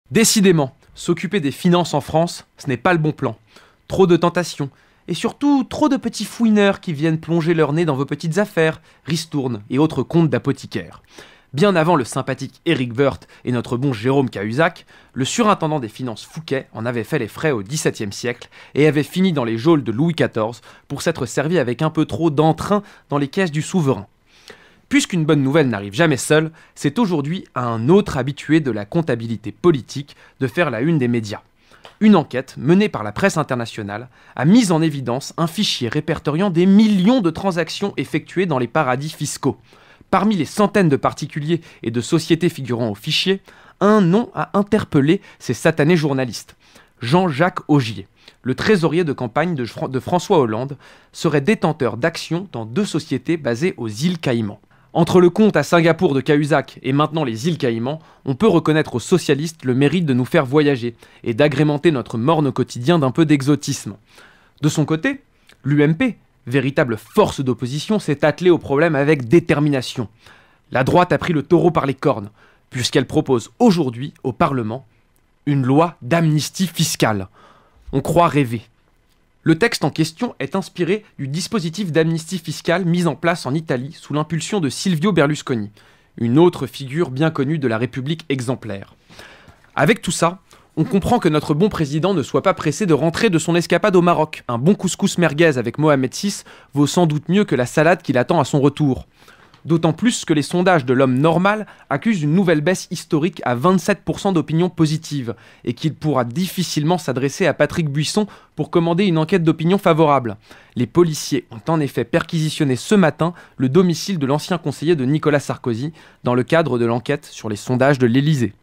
Décidément, s'occuper des finances en France, ce n'est pas le bon plan. Trop de tentations, et surtout trop de petits fouineurs qui viennent plonger leur nez dans vos petites affaires, ristournes et autres comptes d'apothicaires. Bien avant le sympathique Éric Woerth et notre bon Jérôme Cahuzac, le surintendant des finances Fouquet en avait fait les frais au XVIIe siècle et avait fini dans les geôles de Louis XIV pour s'être servi avec un peu trop d'entrain dans les caisses du souverain. Puisqu'une bonne nouvelle n'arrive jamais seule, c'est aujourd'hui à un autre habitué de la comptabilité politique de faire la une des médias. Une enquête menée par la presse internationale a mis en évidence un fichier répertoriant des millions de transactions effectuées dans les paradis fiscaux. Parmi les centaines de particuliers et de sociétés figurant au fichier, un nom a interpellé ces satanés journalistes. Jean-Jacques Augier, le trésorier de campagne de François Hollande, serait détenteur d'actions dans 2 sociétés basées aux îles Caïmans. Entre le compte à Singapour de Cahuzac et maintenant les îles Caïmans, on peut reconnaître aux socialistes le mérite de nous faire voyager et d'agrémenter notre morne quotidien d'un peu d'exotisme. De son côté, l'UMP, véritable force d'opposition, s'est attelée au problème avec détermination. La droite a pris le taureau par les cornes, puisqu'elle propose aujourd'hui au Parlement une loi d'amnistie fiscale. On croit rêver. Le texte en question est inspiré du dispositif d'amnistie fiscale mis en place en Italie sous l'impulsion de Silvio Berlusconi, une autre figure bien connue de la République exemplaire. Avec tout ça, on comprend que notre bon président ne soit pas pressé de rentrer de son escapade au Maroc. Un bon couscous merguez avec Mohamed VI vaut sans doute mieux que la salade qui l'attend à son retour. D'autant plus que les sondages de l'homme normal accusent une nouvelle baisse historique à 27% d'opinion positive et qu'il pourra difficilement s'adresser à Patrick Buisson pour commander une enquête d'opinion favorable. Les policiers ont en effet perquisitionné ce matin le domicile de l'ancien conseiller de Nicolas Sarkozy dans le cadre de l'enquête sur les sondages de l'Élysée.